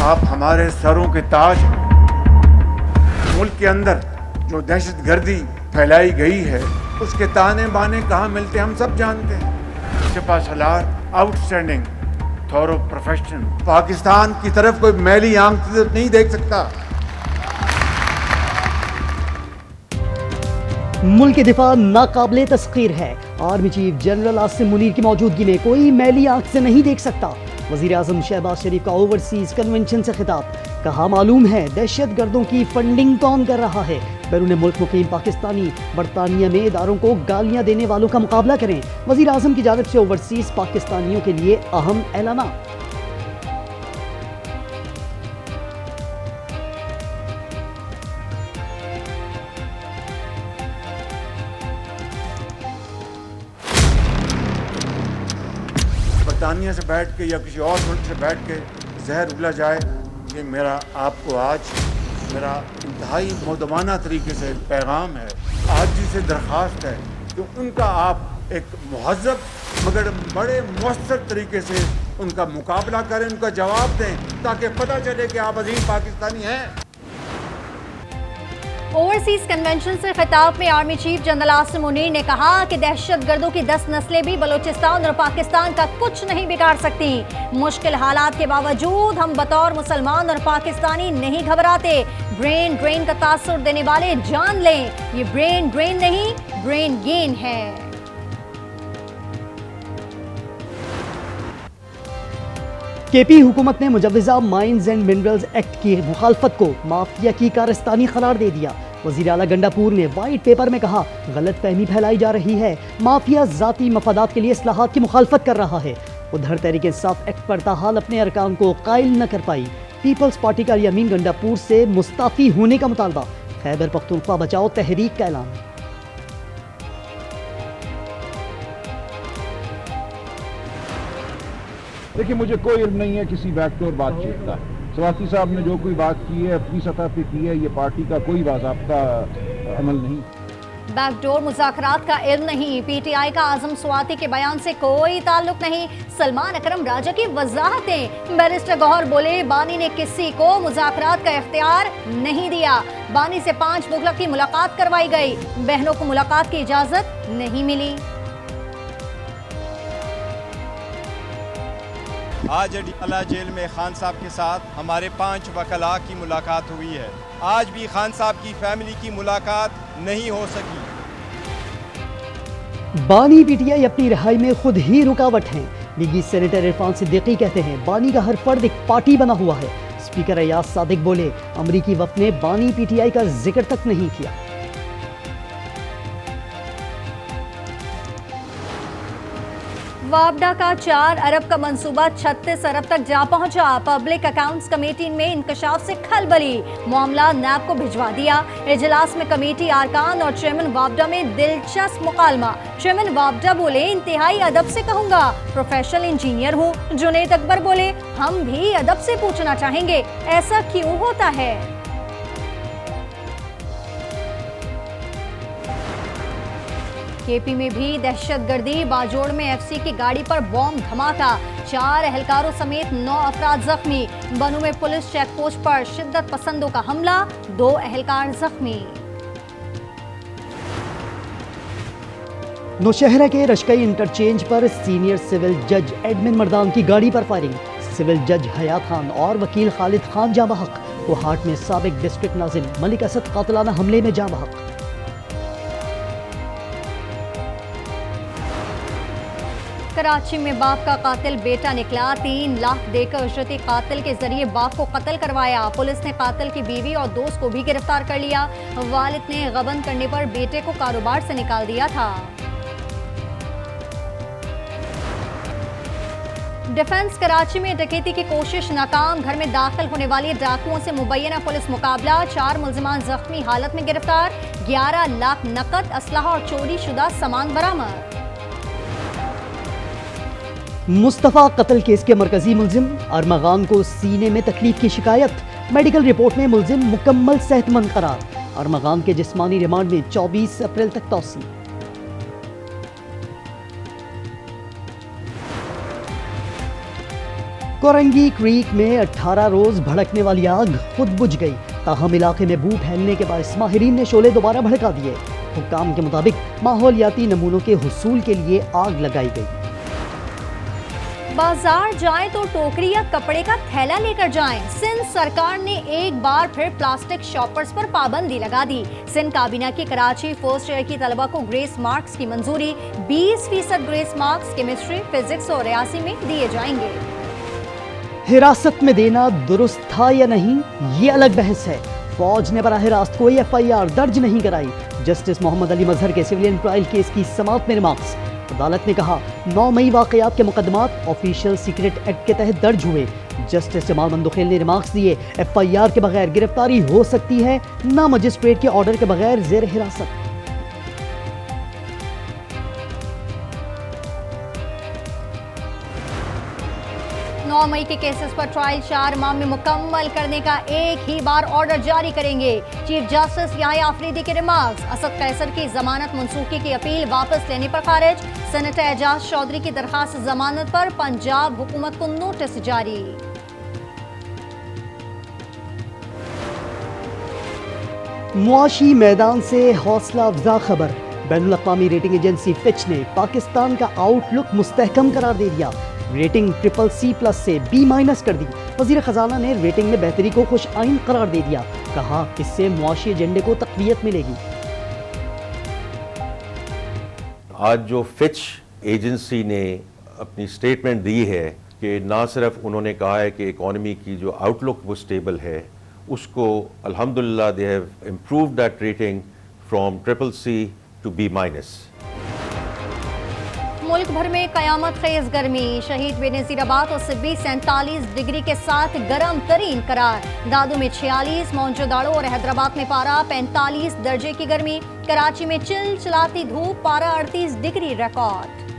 आप हमारे सरों के ताज हैं। मुल्क के अंदर जो दहशतगर्दी फैलाई गई है उसके ताने बाने कहाँ मिलते हम सब जानते हैं। सिपा सलार आउटस्टैंडिंग, थोरो प्रोफेशनल, पाकिस्तान की तरफ कोई मैली आंख से नहीं देख सकता। मुल्क के दिफा नाकाबिले तस्खीर है। Army chief general Asim Munir की मौजूदगी में कोई मैली आंख से नहीं देख सकता। वजीर आजम शहबाज शरीफ का ओवरसीज कन्वेंशन से खिताब, कहा मालूम है दहशत गर्दों की फंडिंग कौन कर रहा है। बैरून मुल्क मुकीम पाकिस्तानी बरतानिया में इदारों को गालियां देने वालों का मुकाबला करें। वजीर आजम की जानिब से ओवरसीज पाकिस्तानियों के लिए अहम ऐलान। बरतानिया से बैठ के या किसी और मुल्क से बैठ के जहर उगला जाए, ये मेरा आपको आज मेरा इंतहाई मुदमाना तरीके से पैगाम है। आज जिसे दरख्वास्त है कि उनका आप एक महज़्ज़ब मगर बड़े मौसर तरीके से उनका मुकाबला करें, उनका जवाब दें, ताकि पता चले कि आप अजीम पाकिस्तानी हैं। ओवरसीज कन्वेंशन से खिताब में army chief general Asim Munir ने कहा कि दहशतगर्दों की 10 नस्लें भी बलूचिस्तान और पाकिस्तान का कुछ नहीं बिगाड़ सकती। मुश्किल हालात के बावजूद हम बतौर मुसलमान और पाकिस्तानी नहीं घबराते। ब्रेन ड्रेन का तासुर देने वाले जान लें, ये ब्रेन ड्रेन नहीं, ब्रेन गेन है। केपी हुकूमत ने मुजव्वज़ा माइंस एंड मिनरल्स एक्ट की मुखालफत को माफिया की कारस्तानी करार दे दिया। वज़ीर आला गंडापुर ने वाइट पेपर में कहा गलत फहमी फैलाई जा रही है, माफिया जाती मफादात के लिए इस्लाहात की मुखालफत कर रहा है। उधर तहरीक इंसाफ एक्ट पर ताहाल अपने अरकान को कायल न कर पाई। पीपल्स पार्टी का यमीन गंडापुर से मुस्ताफी होने का मुतालबा। खैबर पख्तूनख्वा बचाओ तहरीक का ऐलान। देखिए, मुझे कोई इल्म नहीं है किसी बैकडोर बातचीत का। सवाती साहब ने जो कोई बात की है अपनी सतह पे की है, ये पार्टी का कोई बाज़ाब्ता अमल नहीं। बैकडोर मुज़ाकरात का इल्म नहीं, पीटीआई का आजम स्वाति के बयान से कोई ताल्लुक नहीं। सलमान अकरम राजा की वजाहतें। बैरिस्टर गौहर बोले बानी ने किसी को मुज़ाकरात का इख्तियार नहीं दिया। बानी से 5 मुगलक की मुलाकात करवाई गई, बहनों को मुलाकात की इजाजत नहीं मिली। आज अडयाला जेल में खान साहब के साथ हमारे 5 वकला की मुलाकात हुई है। आज भी खान साहब की फैमिली की मुलाकात नहीं हो सकी। बानी पीटीआई अपनी रिहाई में खुद ही रुकावट हैं। लीगी सेनेटर इरफान सिद्दीकी कहते हैं बानी का हर फर्द एक पार्टी बना हुआ है। स्पीकर अयाज सादिक बोले अमरीकी वफ्द ने बानी पीटीआई का जिक्र तक नहीं किया। वापडा का 4 अरब का मंसूबा 36 अरब तक जा पहुंचा। पब्लिक अकाउंट्स कमेटी में इंकशाफ से खलबली, मामला नैब को भिजवा दिया। इजलास में कमेटी आरकान और चेयरमैन वापडा में दिलचस्प मुकालमा। चेयरमैन वापडा बोले इंतहाई अदब से कहूंगा, प्रोफेशनल इंजीनियर हूँ। जुनैद अकबर बोले हम भी अदब से पूछना चाहेंगे, ऐसा क्यों होता है। केपी में भी दहशतगर्दी, बाजोड़ में एफसी की गाड़ी पर बॉम्ब धमाका, 4 एहलकारों समेत 9 अफराद जख्मी। बनू में पुलिस चेक पोस्ट पर शिद्दत पसंदों का हमला, 2 एहलकार जख्मी। नौशहरा के रशकई इंटरचेंज पर सीनियर सिविल जज एडमिन मर्दान की गाड़ी पर फायरिंग। सिविल जज हयात खान और वकील खालिद खान जाँ बहक। कोहाट में साबिक डिस्ट्रिक्ट नाजिम मलिक असद कातिलाना हमले में जाँ बहक। कराची में बाप का कातिल बेटा निकला, 3 लाख देकर उजरती कातिल के जरिए बाप को कत्ल करवाया। पुलिस ने कातिल की बीवी और दोस्त को भी गिरफ्तार कर लिया। वालिद ने गबन करने पर बेटे को कारोबार से निकाल दिया था। डिफेंस कराची में डकैती की कोशिश नाकाम, घर में दाखिल होने वाले डाकुओं से मुबैना पुलिस मुकाबला। 4 मुलजिमान जख्मी हालत में गिरफ्तार। 11 लाख नकद, असलहा और चोरी शुदा सामान बरामद। मुस्तफ़ा कत्ल केस के मरकजी मुलजिम अरमगान को सीने में तकलीफ की शिकायत। मेडिकल रिपोर्ट में मुलजिम मुकम्मल सेहतमंद करार। अरमगान के जिस्मानी रिमांड में 24 अप्रैल तक तौसी। कोरंगी क्रीक में 18 रोज भड़कने वाली आग खुद बुझ गई। ताहम इलाके में बू फैलने के बाद माहिरीन ने शोले दोबारा भड़का दिए। हुक्काम के मुताबिक माहौलियाती नमूनों के हुसूल के लिए आग लगाई गई। बाजार जाएं तो टोकरी या कपड़े का थैला लेकर जाएं। सिंध सरकार ने एक बार फिर प्लास्टिक शॉपर्स पर पाबंदी लगा दी। सिंध काबीना की कराची फर्स्ट ईयर की तलबा को ग्रेस मार्क्स की मंजूरी। 20% ग्रेस मार्क्स केमिस्ट्री, फिजिक्स और रियासी में दिए जाएंगे। हिरासत में देना दुरुस्त था या नहीं, ये अलग बहस है। फौज ने बराह रास्त कोई FIR दर्ज नहीं कराई। जस्टिस मोहम्मद अली मजहर के सिविलियन ट्रायल केस की समाअत में रिमार्क्स। अदालत ने कहा 9 मई वाकयात के मुकदमात ऑफिशियल सीक्रेट एक्ट के तहत दर्ज हुए। जस्टिस जमाल मंदुखेल ने रिमार्क्स दिए FIR के बगैर गिरफ्तारी हो सकती है, ना मजिस्ट्रेट के ऑर्डर के बगैर जेर हिरासत। मई के केसेस पर ट्रायल 4 माह में मुकम्मल करने का एक ही बार ऑर्डर जारी करेंगे। चीफ जस्टिस याह्या अफरीदी के रिमार्क्स। असद कैसर की जमानत मनसूखी की अपील वापस लेने पर खारिज। सेनेटर एजाज चौधरी की दरखास्त जमानत पर पंजाब हुकूमत को नोटिस जारी। मुआशी मैदान से हौसला अफजा खबर। बैनुल अक़वामी रेटिंग एजेंसी फिच ने पाकिस्तान का आउटलुक मुस्तहकम करार दे दिया। रेटिंग CCC+ से B- कर दी। वज़ीर ख़ज़ाना ने रेटिंग में बेहतरी को खुश आइन करार दे दिया। कहा इससे मुआशी एजेंडे को तक़वियत मिलेगी। आज जो फिच एजेंसी ने अपनी स्टेटमेंट दी है कि ना सिर्फ उन्होंने कहा है कि इकॉनमी की जो आउटलुक वो स्टेबल है, उसको अल्हम्दुलिल्लाह they have improved that rating from CCC to B-। मुल्क भर में कयामत खेज गर्मी। शहीद बेनज़ीराबाद और सिब्बी 47 डिग्री के साथ गर्म तरीन करार। दादू में 46, मोहनजोदाड़ो और हैदराबाद में पारा 45 दर्जे की गर्मी। कराची में चिलचिलाती धूप, पारा 38 डिग्री रिकॉर्ड।